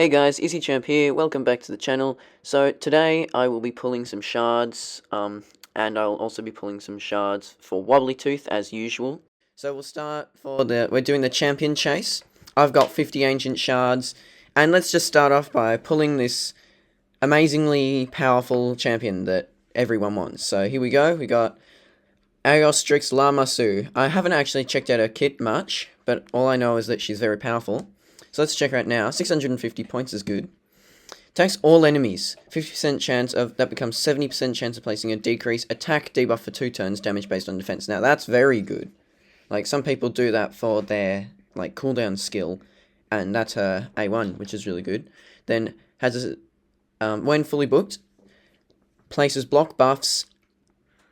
Hey guys, EasyChamp here, welcome back to the channel. So today I will be pulling some shards, and I'll also be pulling some shards for Wobblytooth as usual. So we're doing the champion chase. I've got 50 ancient shards, and let's just start off by pulling this amazingly powerful champion that everyone wants. So here we go, we got Aeostrix Lamassu. I haven't actually checked out her kit much, but all I know is that she's very powerful. So let's check her out now. 650 points is good. Attacks all enemies. 50% chance of... That becomes 70% chance of placing a decrease. Attack debuff for 2 turns. Damage based on defense. Now, that's very good. Like, some people do that for their, like, cooldown skill. And that's her A1, which is really good. Then, when fully booked, places block buffs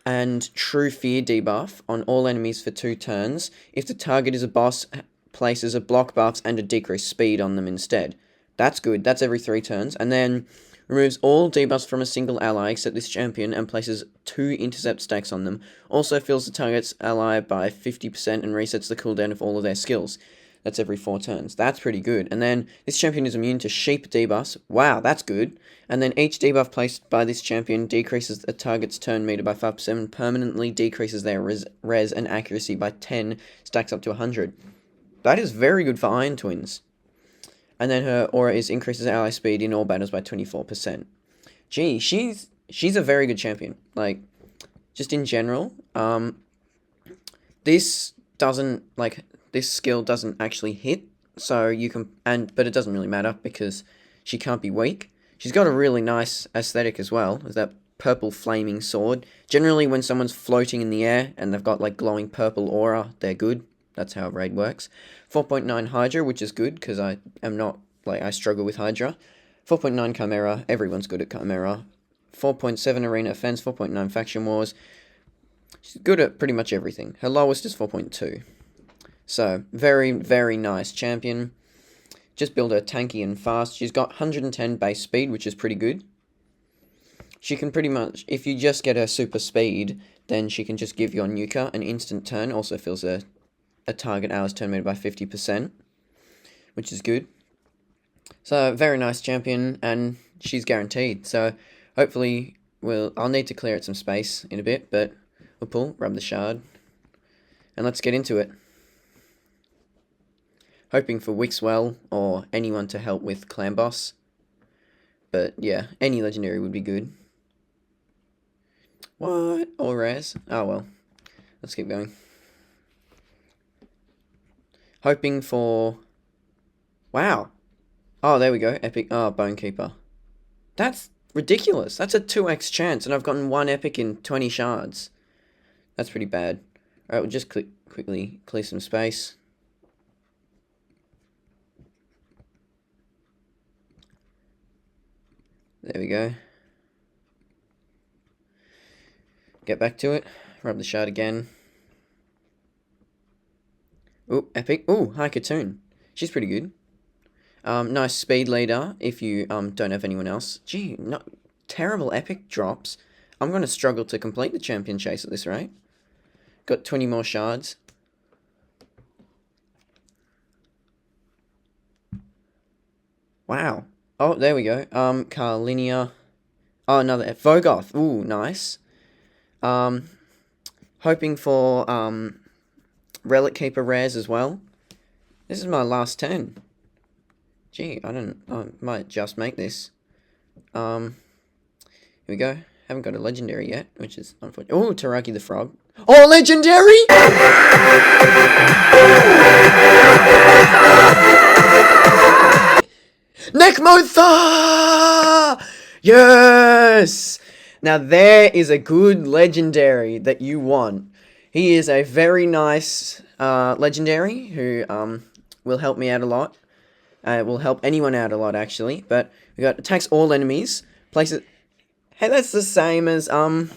and true fear debuff on all enemies for 2 turns. If the target is a boss, places a block buffs and a decreased speed on them instead. That's good. That's every 3 turns. And then removes all debuffs from a single ally except this champion and places 2 intercept stacks on them. Also fills the target's ally by 50% and resets the cooldown of all of their skills. That's every 4 turns. That's pretty good. And then this champion is immune to sheep debuffs. Wow, that's good. And then each debuff placed by this champion decreases the target's turn meter by 5% and permanently decreases their res and accuracy by 10, stacks up to 100. That is very good for Iron Twins. And then her aura increases ally speed in all battles by 24%. Gee, she's a very good champion. Like, just in general, this skill doesn't actually hit, so you can, but it doesn't really matter because she can't be weak. She's got a really nice aesthetic as well, with that purple flaming sword. Generally, when someone's floating in the air and they've got like glowing purple aura, they're good. That's how raid works. 4.9 Hydra, which is good, because I struggle with Hydra. 4.9 Chimera, everyone's good at Chimera. 4.7 Arena Offense, 4.9 Faction Wars. She's good at pretty much everything. Her lowest is 4.2. So, very, very nice champion. Just build her tanky and fast. She's got 110 base speed, which is pretty good. She can pretty much, if you just get her super speed, then she can just give your nuker an instant turn. Also fills a target hour's turn meter by 50%, which is good. So, very nice champion, and she's guaranteed. So, hopefully, I'll need to clear out some space in a bit, but we'll pull, rub the shard, and let's get into it. Hoping for Wixwell or anyone to help with Clan Boss. But, yeah, any legendary would be good. What? Or rares? Oh, well. Let's keep going. Hoping for... Wow. Oh, there we go. Epic. Oh, Bonekeeper. That's ridiculous. That's a 2x chance, and I've gotten 1 epic in 20 shards. That's pretty bad. Alright, we'll just quickly clear some space. There we go. Get back to it. Rub the shard again. Ooh, epic. Ooh, hi Katoon. She's pretty good. Nice speed leader if you don't have anyone else. Gee, no, terrible epic drops. I'm going to struggle to complete the champion chase at this rate. Got 20 more shards. Wow. Oh, there we go. Carlinia. Oh, another Vogoth. Ooh, nice. Hoping for Relic Keeper rares as well. This is my last 10. Gee, I might just make this. Here we go. Haven't got a legendary yet, which is unfortunate. Oh, Taraki the Frog. Oh, legendary! Necmotha! Yes! Now there is a good legendary that you want. He is a very nice legendary who will help me out a lot. Will help anyone out a lot, actually. But we got attacks all enemies. Places... Hey, that's the same as Orthostrix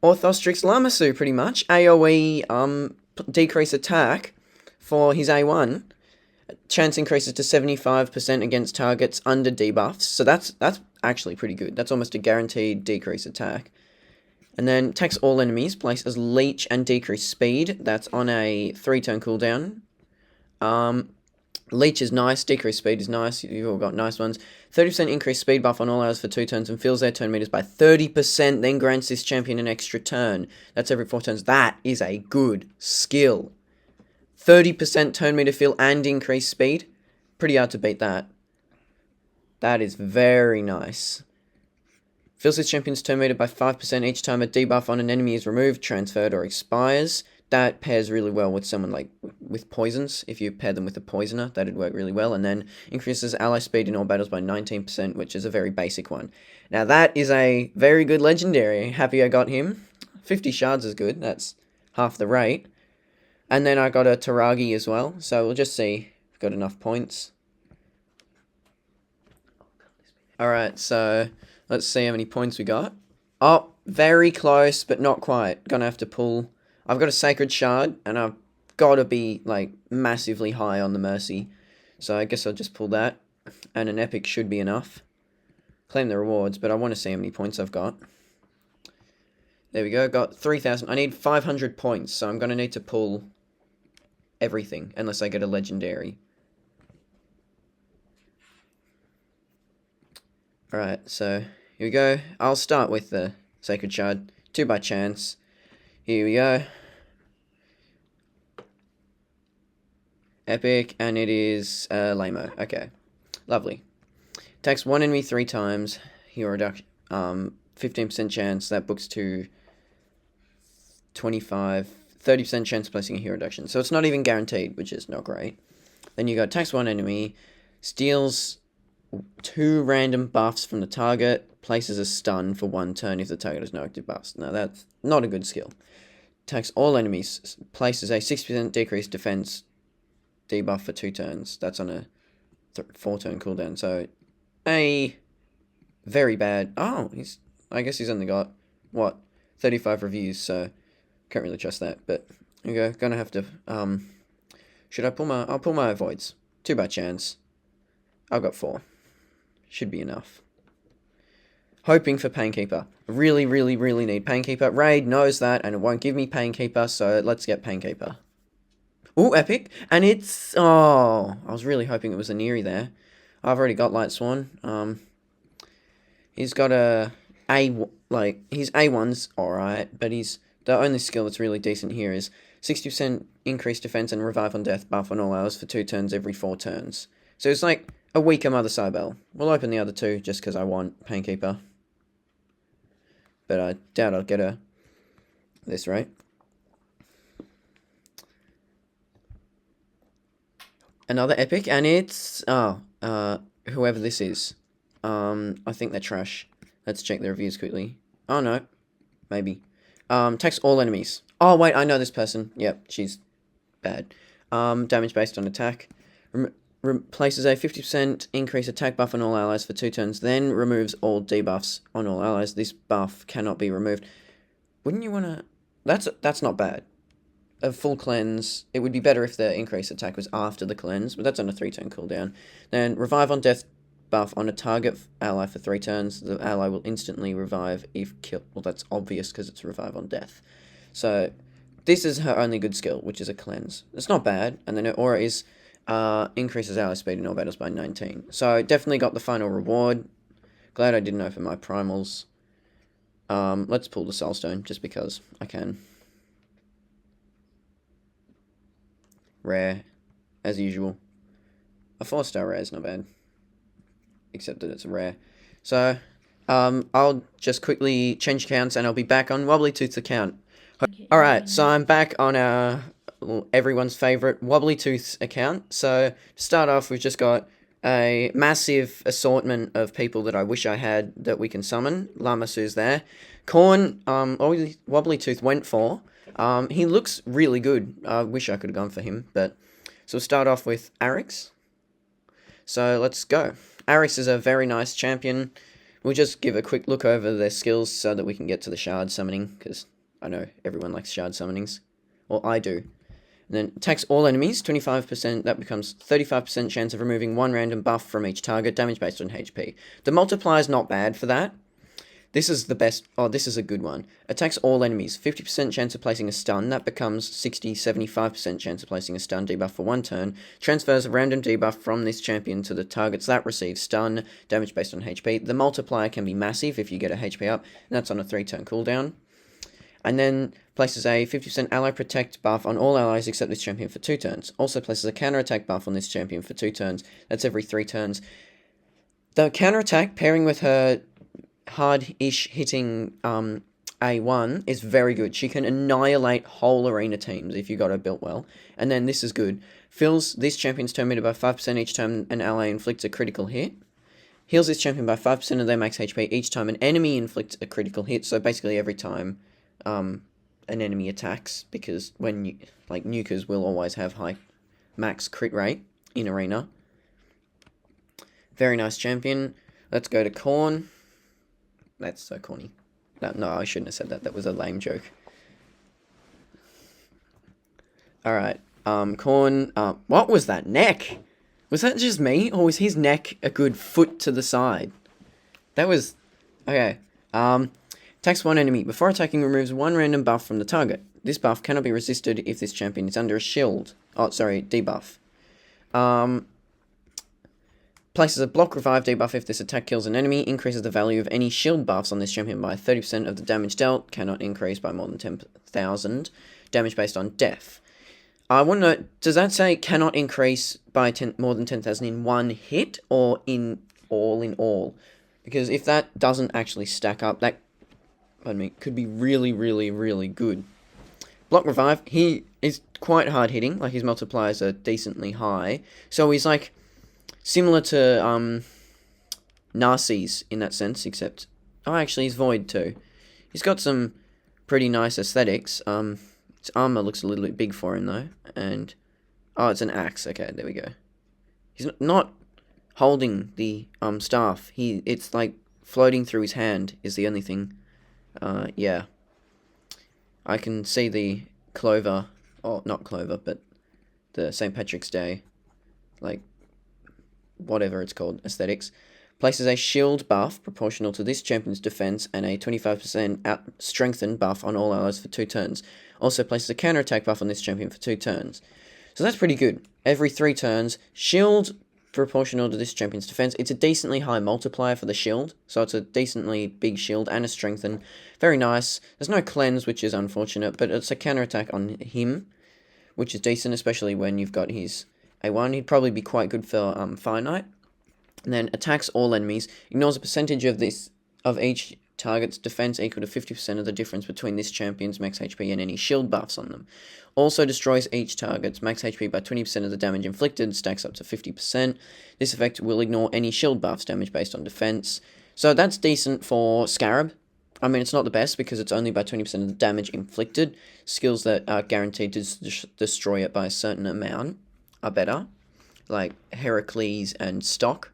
Lamassu, pretty much. AoE decrease attack for his A1. Chance increases to 75% against targets under debuffs. So that's actually pretty good. That's almost a guaranteed decrease attack. And then attacks all enemies, places leech and decrease speed. That's on a 3-turn cooldown. Leech is nice, decreased speed is nice, you've all got nice ones. 30% increased speed buff on all hours for 2 turns and fills their turn meters by 30%, then grants this champion an extra turn. That's every 4 turns. That is a good skill. 30% turn meter fill and increased speed. Pretty hard to beat that. That is very nice. Fills this champion's turn meter by 5% each time a debuff on an enemy is removed, transferred, or expires. That pairs really well with someone like with poisons. If you pair them with a poisoner, that'd work really well. And then increases ally speed in all battles by 19%, which is a very basic one. Now that is a very good legendary. Happy I got him. 50 shards is good. That's half the rate. And then I got a Taragi as well. So we'll just see if we've got enough points. Alright, so let's see how many points we got. Oh, very close, but not quite. Gonna have to pull. I've got a Sacred Shard, and I've got to be, like, massively high on the Mercy. So I guess I'll just pull that. And an Epic should be enough. Claim the rewards, but I want to see how many points I've got. There we go, got 3,000. I need 500 points, so I'm going to need to pull everything, unless I get a Legendary. Alright, so here we go. I'll start with the Sacred Shard. 2 by chance. Here we go. Epic, and it is Lamo. Okay, lovely. Attacks 1 enemy 3 times. Hero reduction. 15% chance. That books to 25. 30% chance of placing a hero reduction. So it's not even guaranteed, which is not great. Then you got attacks 1 enemy. Steals 2 random buffs from the target. Places a stun for 1 turn if the target has no active buffs. Now that's not a good skill. Attacks all enemies. Places a 60% decreased defense debuff for 2 turns. That's on a 4 turn cooldown. So a very bad. Oh, I guess he's only got what 35 reviews. So can't really trust that. But here we go. Gonna have to. Should I pull my? I'll pull my avoids. 2 by chance. I've got 4. Should be enough. Hoping for Painkeeper. Really, really, really need Painkeeper. Raid knows that, and it won't give me Painkeeper, so let's get Painkeeper. Ooh, epic. And it's... Oh, I was really hoping it was a Neri there. I've already got Light Swan. He's got his A1's alright, but the only skill that's really decent here is 60% increased defense and revive on death buff on all hours for 2 turns every 4 turns. So it's like a weaker Mother Cybele. We'll open the other 2 just because I want Painkeeper. But I doubt I'll get her this rate. Another epic, and it's whoever this is. I think they're trash. Let's check the reviews quickly. Oh no, maybe. Attacks all enemies. Oh wait, I know this person. Yep, she's bad. Damage based on attack. Places a 50% increase attack buff on all allies for 2 turns, then removes all debuffs on all allies. This buff cannot be removed. Wouldn't you want to... That's not bad. A full cleanse. It would be better if the increased attack was after the cleanse, but that's on a 3-turn cooldown. Then revive on death buff on a target ally for 3 turns. The ally will instantly revive if killed. Well, that's obvious because it's revive on death. So this is her only good skill, which is a cleanse. It's not bad. And then her aura is... increases ally speed in all battles by 19. So definitely got the final reward. Glad I didn't open my primals. Let's pull the Soulstone just because I can. Rare, as usual. A 4-star rare is not bad, except that it's a rare. So I'll just quickly change accounts and I'll be back on Wobblytooth's account. Alright, so I'm back on our everyone's favorite Wobblytooth's account. So to start off, we've just got a massive assortment of people that I wish I had that we can summon. Lamasu's there. Corn, Wobblytooth went for. He looks really good. I wish I could have gone for him, but... So we'll start off with Arix. So let's go. Arix is a very nice champion. We'll just give a quick look over their skills so that we can get to the shard summoning, because I know everyone likes shard summonings. Or I do. And then attacks all enemies, 25%, that becomes 35% chance of removing 1 random buff from each target, damage based on HP. The multiplier is not bad for that. This is the best. Oh, this is a good one. Attacks all enemies. 50% chance of placing a stun. That becomes 75% chance of placing a stun debuff for 1 turn. Transfers a random debuff from this champion to the targets that receive stun. Damage based on HP. The multiplier can be massive if you get a HP up. And that's on a 3-turn cooldown. And then places a 50% ally protect buff on all allies except this champion for 2 turns. Also places a counterattack buff on this champion for 2 turns. That's every 3 turns. The counterattack pairing with her hard-ish hitting A1 is very good. She can annihilate whole arena teams if you got her built well. And then this is good. Fills this champion's turn meter by 5% each time an ally inflicts a critical hit. Heals this champion by 5% of their max HP each time an enemy inflicts a critical hit. So basically every time an enemy attacks, because when you, like, nukers will always have high max crit rate in arena. Very nice champion. Let's go to Khorne. That's so corny. No, I shouldn't have said that. That was a lame joke. Alright, Khorne, what was that neck? Was that just me, or was his neck a good foot to the side? That was... Okay, attacks one enemy. Before attacking, removes 1 random buff from the target. This buff cannot be resisted if this champion is under a shield. Oh, sorry, debuff. Places a block revive debuff if this attack kills an enemy. Increases the value of any shield buffs on this champion by 30% of the damage dealt. Cannot increase by more than 10,000. Damage based on death. I want to know, does that say cannot increase by more than 10,000 in one hit, or in all? Because if that doesn't actually stack up, that, could be really, really, really good. Block revive, he is quite hard hitting, like his multipliers are decently high. So he's like similar to Narses in that sense, except... Oh, actually, he's Void too. He's got some pretty nice aesthetics. His armor looks a little bit big for him, though. And... Oh, it's an axe. Okay, there we go. He's not holding the staff. It's like floating through his hand is the only thing. Yeah. I can see the Clover... Oh, not Clover, but the St. Patrick's Day, like, whatever it's called, aesthetics. Places a shield buff proportional to this champion's defense and a 25% strengthened buff on all allies for 2 turns. Also places a counterattack buff on this champion for 2 turns. So that's pretty good. Every 3 turns, shield proportional to this champion's defense. It's a decently high multiplier for the shield, so it's a decently big shield and a strengthen. Very nice. There's no cleanse, which is unfortunate, but it's a counterattack on him, which is decent, especially when you've got his A1. He'd probably be quite good for Fire Knight. And then attacks all enemies. Ignores a percentage of each target's defense equal to 50% of the difference between this champion's max HP and any shield buffs on them. Also destroys each target's max HP by 20% of the damage inflicted, stacks up to 50%. This effect will ignore any shield buffs, damage based on defense. So that's decent for Scarab. I mean, it's not the best because it's only by 20% of the damage inflicted. Skills that are guaranteed to destroy it by a certain amount are better, like Heracles and Stock.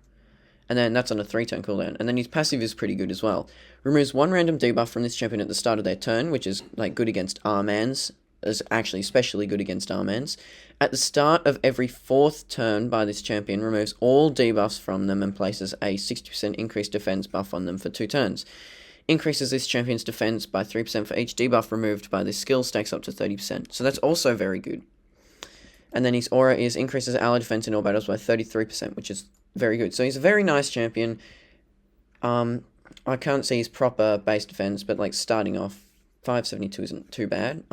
And then that's on a 3-turn cooldown. And then his passive is pretty good as well. Removes 1 random debuff from this champion at the start of their turn, which is like good against Armans. Is actually especially good against Armans. At the start of every 4th turn by this champion, removes all debuffs from them and places a 60% increased defense buff on them for 2 turns. Increases this champion's defense by 3% for each debuff removed by this skill, stacks up to 30%. So that's also very good. And then his aura is increases ally defense in all battles by 33%, which is very good. So he's a very nice champion. I can't see his proper base defense, but like starting off, 572 isn't too bad.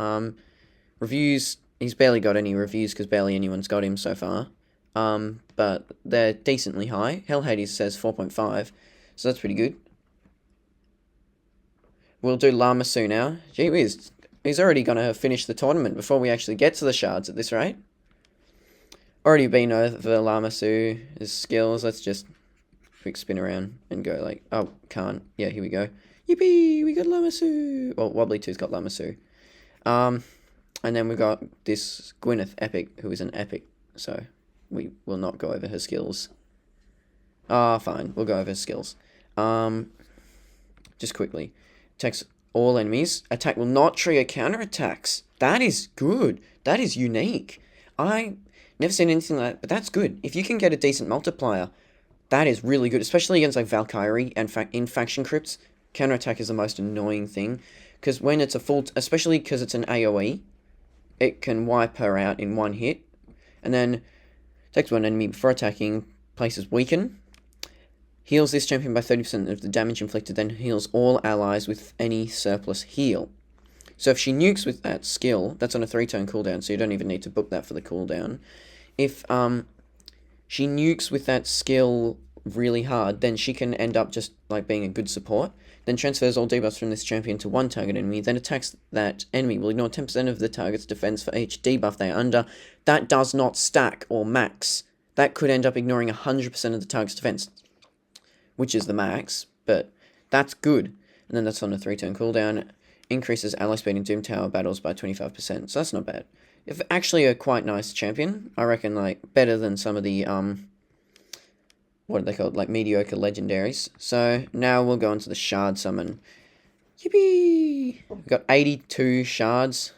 Reviews, he's barely got any reviews because barely anyone's got him so far. But they're decently high. Hell Hades says 4.5, so that's pretty good. We'll do Lamassu now. Gee whiz, he's already going to finish the tournament before we actually get to the shards at this rate. Already been over Lamassu's skills. Let's just quick spin around and go like, oh, can't. Yeah, here we go. Yippee, we got Lamassu. Well, Wobbly 2's got Lamassu. And then we got this Gwyneth Epic, who is an epic, so we will not go over her skills. Fine, we'll go over her skills. Just quickly. Attacks all enemies. Attack will not trigger counterattacks. That is good. That is unique. I never seen anything like that, but that's good. If you can get a decent multiplier, that is really good, especially against like Valkyrie and in faction crypts. counterattack is the most annoying thing, because when it's a full, especially because it's an AoE, it can wipe her out in one hit, and then takes one enemy before attacking, places weaken, heals this champion by 30% of the damage inflicted, then heals all allies with any surplus heal. So if she nukes with that skill, that's on a 3-turn cooldown, so you don't even need to book that for the cooldown. If she nukes with that skill really hard, then she can end up just like being a good support, then transfers all debuffs from this champion to one target enemy, then attacks that enemy, will ignore 10% of the target's defense for each debuff they are under. That does not stack or max. That could end up ignoring 100% of the target's defense, which is the max, but that's good. And then that's on a 3-turn cooldown. Increases ally speed in Doom Tower battles by 25%, so that's not bad. If actually a quite nice champion, I reckon, like, better than some of the, what are they called, like, mediocre legendaries. So, now we'll go on to the Shard Summon. Yippee! We've got 82 shards.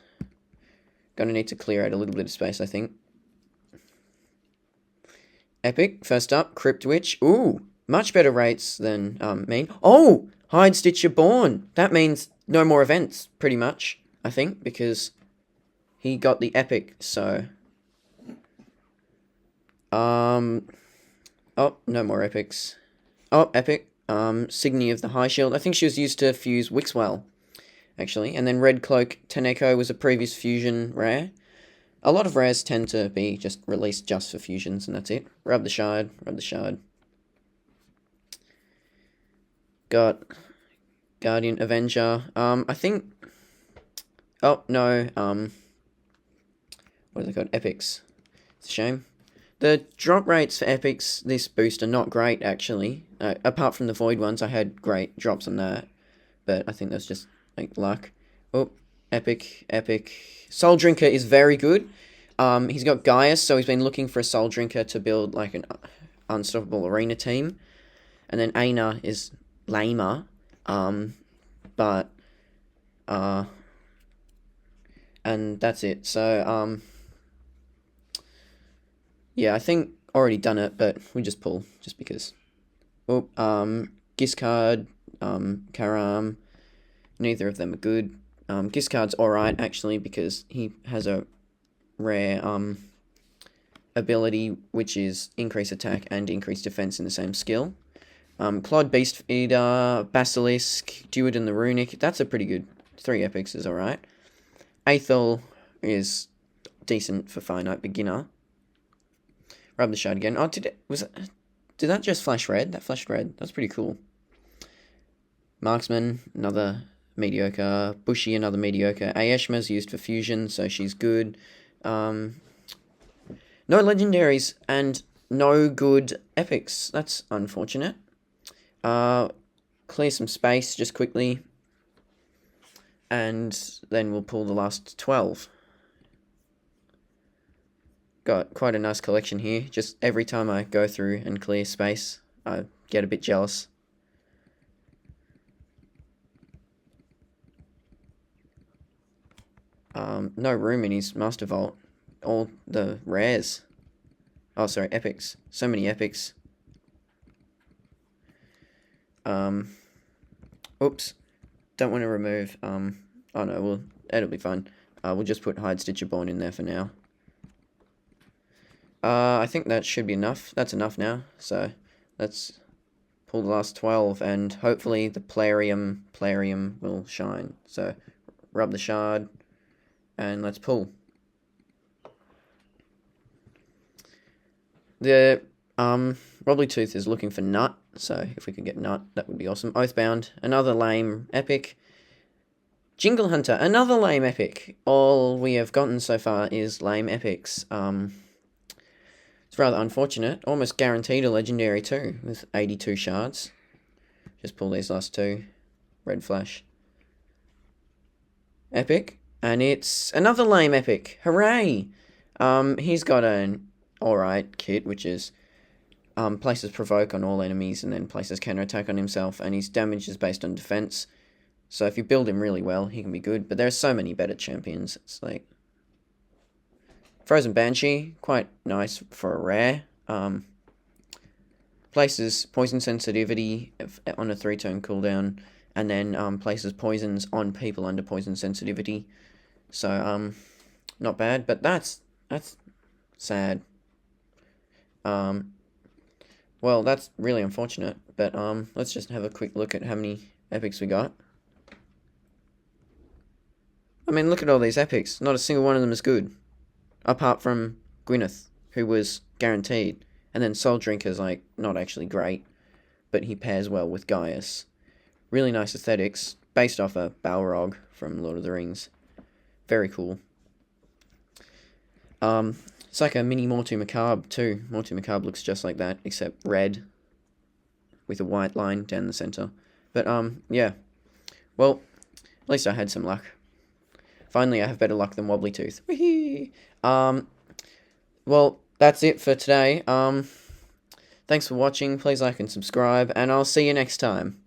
Gonna need to clear out a little bit of space, I think. Epic, first up, Crypt Witch. Ooh, much better rates than, me. Oh! Hide Stitcher Born! That means no more events, pretty much, I think, because he got the epic, so... Oh, no more epics. Oh, epic. Signy of the High Shield. I think she was used to fuse Wixwell, actually. And then Red Cloak Teneko was a previous fusion rare. A lot of rares tend to be just released just for fusions, and that's it. Rub the Shard, rub the Shard. Got Guardian Avenger. I think... Oh, no, what are they called? Epics. It's a shame. The drop rates for epics this boost are not great, actually. Apart from the void ones, I had great drops on that. But I think that's just, like, luck. Oh, epic, epic. Soul Drinker is very good. He's got Gaius, so he's been looking for a Soul Drinker to build, like, an unstoppable arena team. And then Aina is lamer. But, and that's it. So, yeah, I think already done it, but we just pull, just because. Oh, Giscard, Karam, neither of them are good. Giscard's alright, actually, because he has a rare, ability, which is increase attack and increase defense in the same skill. Clod, Beast Eater, Basilisk, Duoden the Runic, that's a pretty good, 3 epics is alright. Aethel is decent for Finite Beginner. Rub the Shard again. Oh, did that just flash red? That flashed red. That's pretty cool. Marksman, another mediocre. Bushi, another mediocre. Aeshma's used for fusion, so she's good. No legendaries and no good epics. That's unfortunate. Clear some space just quickly. And then we'll pull the last 12. Got quite a nice collection here. Just every time I go through and clear space, I get a bit jealous. No room in his Master Vault. All the rares. Oh, sorry, epics. So many epics. Oops. Don't want to remove, oh no, it'll be fine. We'll just put Hide Stitcher Born in there for now. I think that should be enough. That's enough now. So, let's pull the last 12, and hopefully the Plarium will shine. So, rub the Shard, and let's pull. The, Wobbly Tooth is looking for Nut, so if we could get Nut, that would be awesome. Oathbound, another lame epic. Jingle Hunter, another lame epic. All we have gotten so far is lame epics. It's rather unfortunate. Almost guaranteed a legendary too, with 82 shards. Just pull these last 2. Red Flash. Epic. And it's another lame epic. Hooray! He's got an alright kit, which is places Provoke on all enemies and then places Counterattack on himself, and his damage is based on defense. So if you build him really well, he can be good. But there are so many better champions. It's like... Frozen Banshee, quite nice for a rare. Places Poison Sensitivity on a 3-turn cooldown and then places poisons on people under poison sensitivity. So not bad, but that's sad. Well, that's really unfortunate, but let's just have a quick look at how many epics we got. I mean, look at all these epics. Not a single one of them is good. Apart from Gwyneth, who was guaranteed. And then Soul Drinker's, like, not actually great, but he pairs well with Gaius. Really nice aesthetics, based off a Balrog from Lord of the Rings. Very cool. It's like a mini Mortu Macabre, too. Mortu Macabre looks just like that, except red, with a white line down the center. But, yeah. Well, at least I had some luck. Finally, I have better luck than Wobbly Tooth. Whee! Well, that's it for today. Thanks for watching. Please like and subscribe, and I'll see you next time.